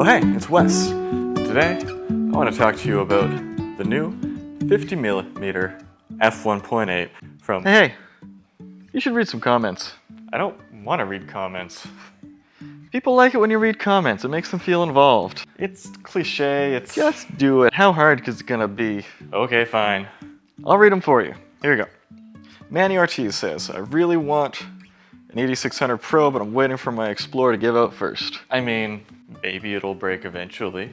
Oh hey, it's Wes. Today, I want to talk to you about the new 50mm f1.8 from... Hey, you should read some comments. I don't want to read comments. People like it when you read comments, it makes them feel involved. It's cliche, it's... Just do it. How hard is it gonna be? Okay, fine. I'll read them for you. Here you go. Manny Ortiz says, I really want an 8600 Pro, but I'm waiting for my Explorer to give out first. I mean, maybe it'll break eventually.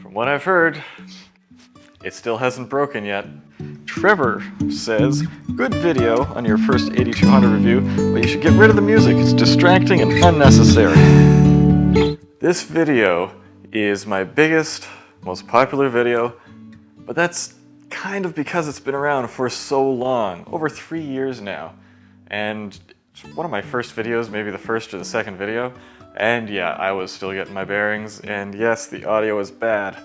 From what I've heard, it still hasn't broken yet. Trevor says, good video on your first 8200 review, but you should get rid of the music. It's distracting and unnecessary. This video is my biggest, most popular video, but that's kind of because it's been around for so long, over 3 years now. And it's one of my first videos, maybe the first or the second video. And yeah, I was still getting my bearings, and yes, the audio is bad.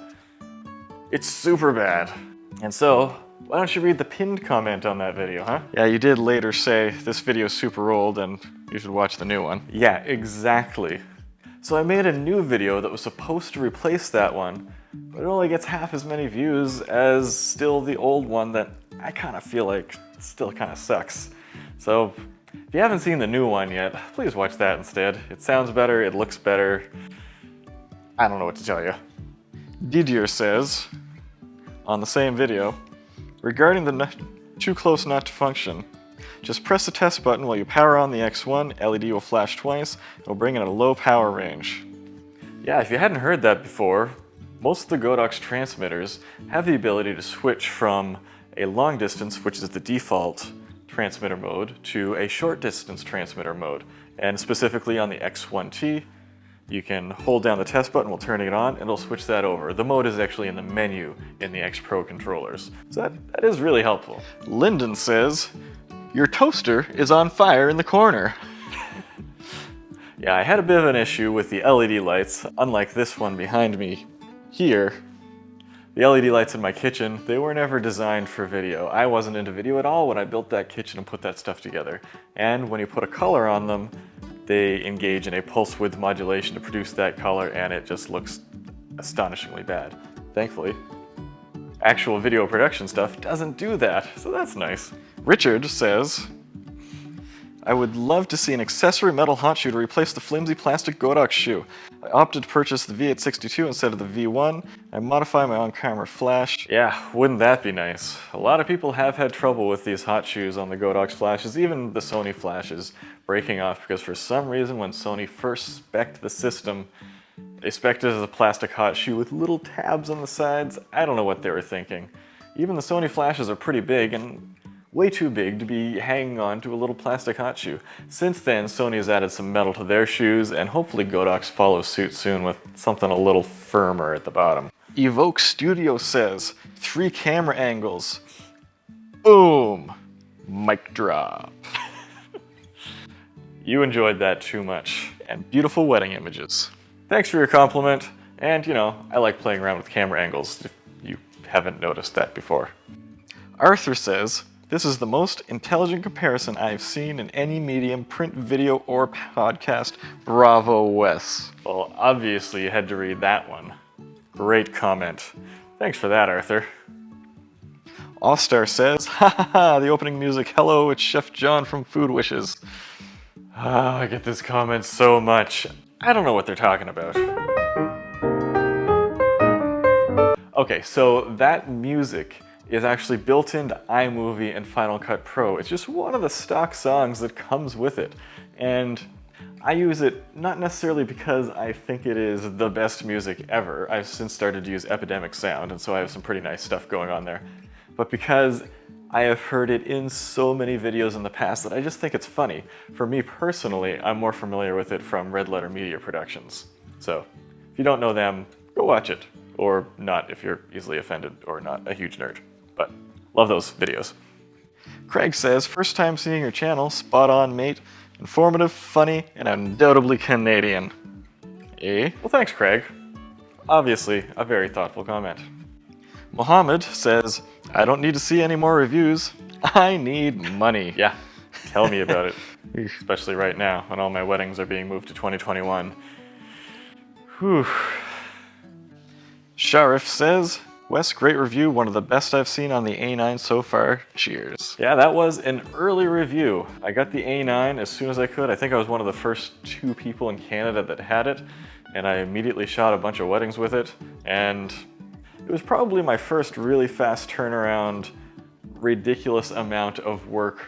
It's super bad. And so, why don't you read the pinned comment on that video, huh? Yeah, you did later say this video is super old and you should watch the new one. Yeah, exactly. So I made a new video that was supposed to replace that one, but it only gets half as many views as still the old one that I kind of feel like still kind of sucks. So if you haven't seen the new one yet, please watch that instead. It sounds better, it looks better. I don't know what to tell you. Didier says, on the same video, regarding the too close not to function, just press the test button while you power on the X1, LED will flash twice, and will bring in a low power range. Yeah, if you hadn't heard that before, most of the Godox transmitters have the ability to switch from a long distance, which is the default transmitter mode, to a short distance transmitter mode. And specifically on the X1T, you can hold down the test button while turning it on, and it'll switch that over. The mode is actually in the menu in the X Pro controllers. So that is really helpful. Lyndon says, your toaster is on fire in the corner. Yeah, I had a bit of an issue with the LED lights. Unlike this one behind me here, the LED lights in my kitchen, they were never designed for video. I wasn't into video at all when I built that kitchen and put that stuff together. And when you put a color on them, they engage in a pulse width modulation to produce that color, and it just looks astonishingly bad. Thankfully, actual video production stuff doesn't do that, so that's nice. Richard says, I would love to see an accessory metal hot shoe to replace the flimsy plastic Godox shoe. I opted to purchase the V862 instead of the V1. I modify my on-camera flash. Yeah, wouldn't that be nice? A lot of people have had trouble with these hot shoes on the Godox flashes, even the Sony flashes, breaking off because for some reason when Sony first spec'd the system, they spec'd it as a plastic hot shoe with little tabs on the sides. I don't know what they were thinking. Even the Sony flashes are pretty big and way too big to be hanging on to a little plastic hot shoe. Since then, Sony has added some metal to their shoes, and hopefully Godox follows suit soon with something a little firmer at the bottom. Evoke Studio says, 3 camera angles. Boom! Mic drop. You enjoyed that too much. And beautiful wedding images. Thanks for your compliment, and you know, I like playing around with camera angles if you haven't noticed that before. Arthur says, this is the most intelligent comparison I've seen in any medium, print, video, or podcast. Bravo, Wes. Well, obviously you had to read that one. Great comment. Thanks for that, Arthur. Allstar says, ha ha ha, the opening music, hello, it's Chef John from Food Wishes. Ah, I get this comment so much. I don't know what they're talking about. Okay, so that music is actually built into iMovie and Final Cut Pro. It's just one of the stock songs that comes with it. And I use it not necessarily because I think it is the best music ever. I've since started to use Epidemic Sound, and so I have some pretty nice stuff going on there. But because I have heard it in so many videos in the past that I just think it's funny. For me personally, I'm more familiar with it from Red Letter Media Productions. So if you don't know them, go watch it. Or not if you're easily offended or not a huge nerd. But love those videos. Craig says, first time seeing your channel, spot on mate, informative, funny, and undoubtedly Canadian. Eh? Well thanks Craig. Obviously a very thoughtful comment. Mohammed says, I don't need to see any more reviews. I need money. Yeah, tell me about it. Especially right now when all my weddings are being moved to 2021. Whew. Sharif says, Wes, great review, one of the best I've seen on the A9 so far. Cheers. Yeah, that was an early review. I got the A9 as soon as I could. I think I was one of the first 2 people in Canada that had it, and I immediately shot a bunch of weddings with it, and it was probably my first really fast turnaround, ridiculous amount of work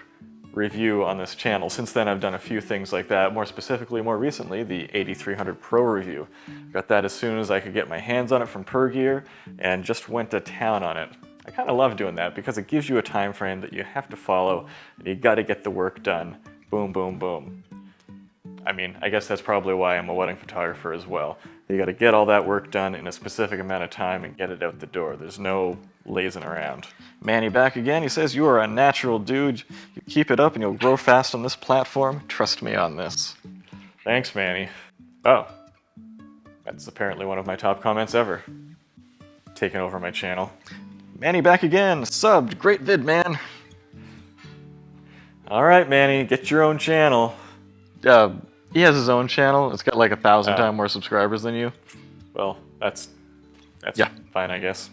review on this channel. Since then I've done a few things like that, more specifically, more recently, the 8300 Pro review. Got that as soon as I could get my hands on it from PerGear and just went to town on it. I kind of love doing that because it gives you a time frame that you have to follow and you got to get the work done. Boom, boom, boom. I mean, I guess that's probably why I'm a wedding photographer as well. You got to get all that work done in a specific amount of time and get it out the door. There's no lazing around. Manny back again. He says, you are a natural dude. You keep it up and you'll grow fast on this platform. Trust me on this. Thanks, Manny. Oh, that's apparently one of my top comments ever. Taking over my channel. Manny back again. Subbed. Great vid, man. All right, Manny, get your own channel. He has his own channel. It's got like 1,000 times more subscribers than you. Well, that's yeah, fine, I guess.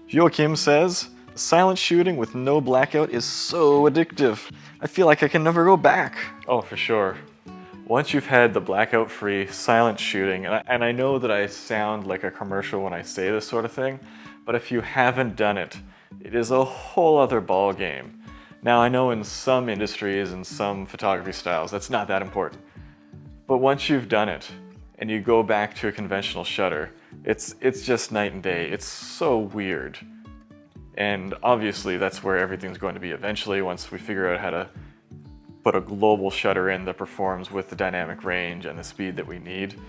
Joachim says, silent shooting with no blackout is so addictive. I feel like I can never go back. Oh, for sure. Once you've had the blackout-free silent shooting, and I know that I sound like a commercial when I say this sort of thing, but if you haven't done it, it is a whole other ball game. Now, I know in some industries and some photography styles, that's not that important. But once you've done it, and you go back to a conventional shutter, it's just night and day. It's so weird. And obviously, that's where everything's going to be eventually once we figure out how to put a global shutter in that performs with the dynamic range and the speed that we need.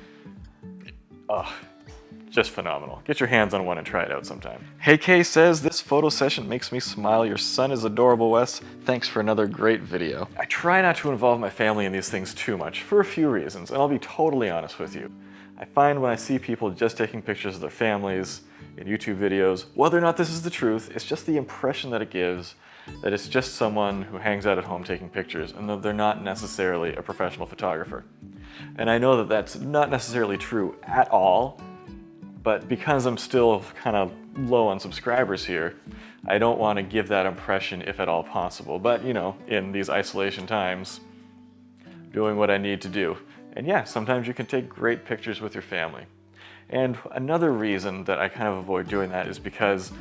Just phenomenal. Get your hands on one and try it out sometime. Hey Kay says, this photo session makes me smile. Your son is adorable, Wes. Thanks for another great video. I try not to involve my family in these things too much for a few reasons, and I'll be totally honest with you. I find when I see people just taking pictures of their families in YouTube videos, whether or not this is the truth, it's just the impression that it gives that it's just someone who hangs out at home taking pictures and that they're not necessarily a professional photographer. And I know that that's not necessarily true at all, but because I'm still kind of low on subscribers here, I don't want to give that impression if at all possible. But, you know, in these isolation times, doing what I need to do. And yeah, sometimes you can take great pictures with your family. And another reason that I kind of avoid doing that is because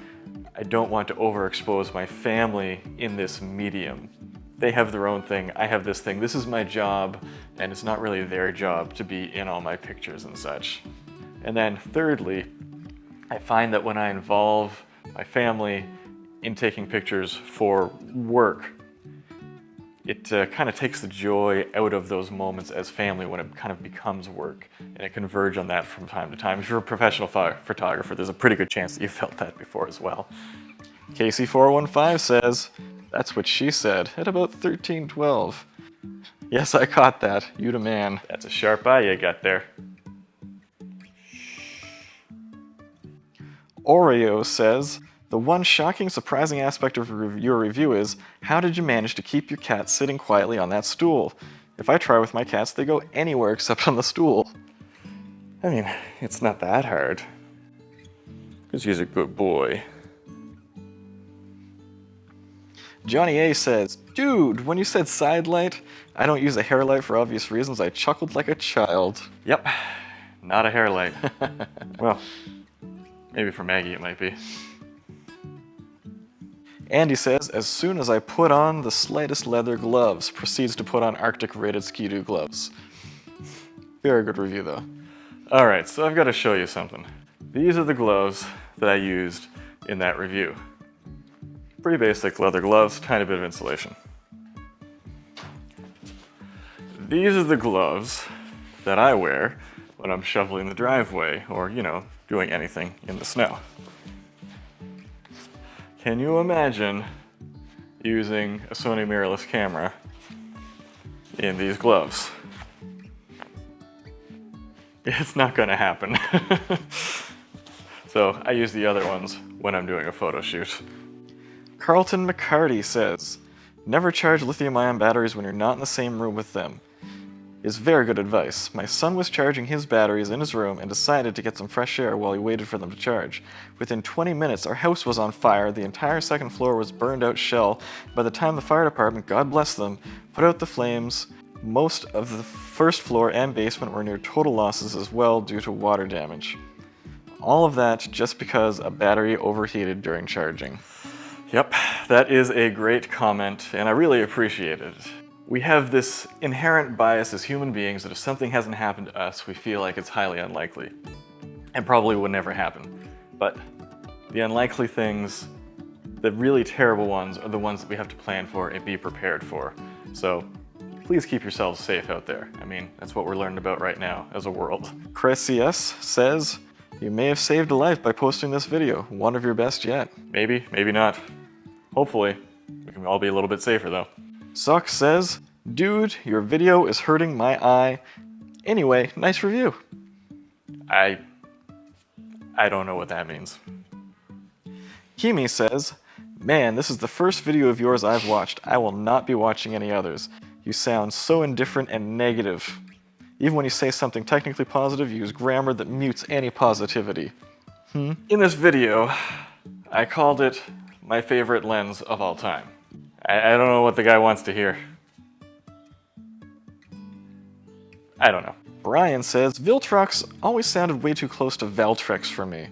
I don't want to overexpose my family in this medium. They have their own thing, I have this thing. This is my job, and it's not really their job to be in all my pictures and such. And then thirdly, I find that when I involve my family in taking pictures for work, it kind of takes the joy out of those moments as family when it kind of becomes work, and it converges on that from time to time. If you're a professional photographer, there's a pretty good chance that you've felt that before as well. Casey415 says, that's what she said at about 13:12. Yes, I caught that. You the man. That's a sharp eye you got there. Oreo says, the one shocking, surprising aspect of your review is, how did you manage to keep your cat sitting quietly on that stool? If I try with my cats, they go anywhere except on the stool. I mean, it's not that hard, because he's a good boy. Johnny A says, dude, when you said side light, I don't use a hair light for obvious reasons. I chuckled like a child. Yep, not a hair light. Well, maybe for Maggie it might be. Andy says, as soon as I put on the slightest leather gloves, proceeds to put on Arctic rated Ski-Doo gloves. Very good review though. Alright, so I've got to show you something. These are the gloves that I used in that review. Pretty basic leather gloves, tiny bit of insulation. These are the gloves that I wear when I'm shoveling the driveway or, you know, doing anything in the snow. Can you imagine using a Sony mirrorless camera in these gloves? It's not gonna happen. So I use the other ones when I'm doing a photo shoot. Carlton McCarty says, never charge lithium-ion batteries when you're not in the same room with them. is very good advice. My son was charging his batteries in his room and decided to get some fresh air while he waited for them to charge. Within 20 minutes, our house was on fire, the entire second floor was burned out shell. By the time the fire department, God bless them, put out the flames, most of the first floor and basement were near total losses as well due to water damage. All of that just because a battery overheated during charging. Yep, that is a great comment, and I really appreciate it. We have this inherent bias as human beings that if something hasn't happened to us, we feel like it's highly unlikely. And probably would never happen. But the unlikely things, the really terrible ones, are the ones that we have to plan for and be prepared for. So please keep yourselves safe out there. I mean, that's what we're learning about right now as a world. Chris CS says, you may have saved a life by posting this video. One of your best yet. Maybe, maybe not. Hopefully, we can all be a little bit safer though. Suck says, dude, your video is hurting my eye. Anyway, nice review. I don't know what that means. Kimi says, man, this is the first video of yours I've watched. I will not be watching any others. You sound so indifferent and negative. Even when you say something technically positive, you use grammar that mutes any positivity. In this video, I called it my favorite lens of all time. I don't know what the guy wants to hear. I don't know. Brian says, Viltrox always sounded way too close to Valtrex for me.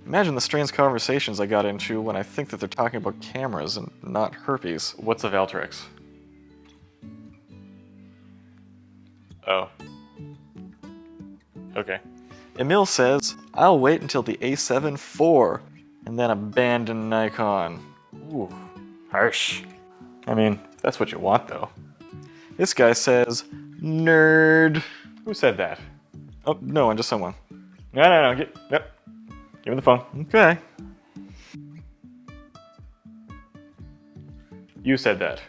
Imagine the strange conversations I got into when I think that they're talking about cameras and not herpes. What's a Valtrex? Oh. Okay. Emil says, I'll wait until the A7 IV and then abandon Nikon. Ooh, harsh. I mean, that's what you want though. This guy says, nerd. Who said that? Oh, no one, just someone. No, yep. Give me the phone. Okay. You said that.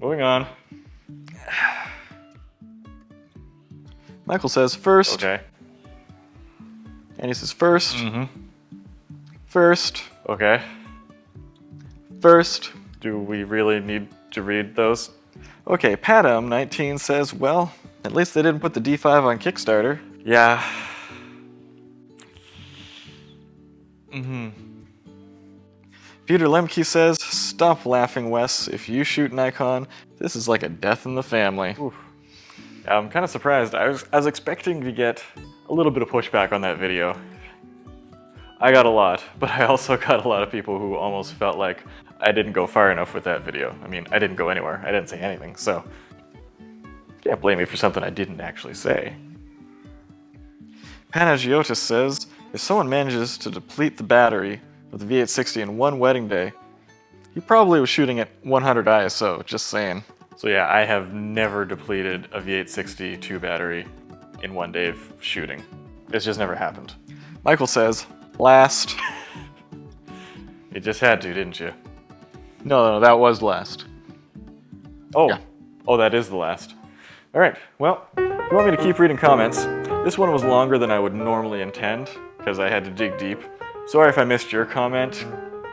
Moving on. Michael says first. Okay. And he says first. First. Okay. First. Do we really need to read those? Okay, Padam19 says, well, at least they didn't put the D5 on Kickstarter. Yeah. Peter Lemke says, stop laughing, Wes. If you shoot Nikon, this is like a death in the family. Oof. I'm kind of surprised. I was expecting to get a little bit of pushback on that video. I got a lot, but I also got a lot of people who almost felt like I didn't go far enough with that video. I mean, I didn't go anywhere. I didn't say anything, so can't blame me for something I didn't actually say. Panagiotis says, if someone manages to deplete the battery of the V860 in one wedding day, he probably was shooting at 100 ISO, just saying. So yeah, I have never depleted a V860 2 battery in one day of shooting. It's just never happened. Michael says, last. You just had to, didn't you? No, that was last. Oh, yeah. Oh, that is the last. All right, well, if you want me to keep reading comments, this one was longer than I would normally intend, because I had to dig deep. Sorry if I missed your comment.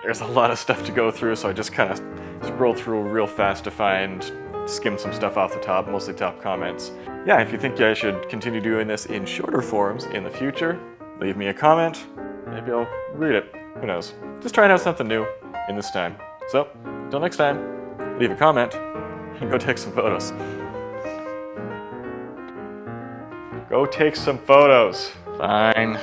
There's a lot of stuff to go through, so I just kind of scrolled through real fast to find, skim some stuff off the top, mostly top comments. Yeah, if you think I should continue doing this in shorter forms in the future, leave me a comment. Maybe I'll read it. Who knows? Just trying out something new in this time. So, until next time, leave a comment and go take some photos. Go take some photos. Fine.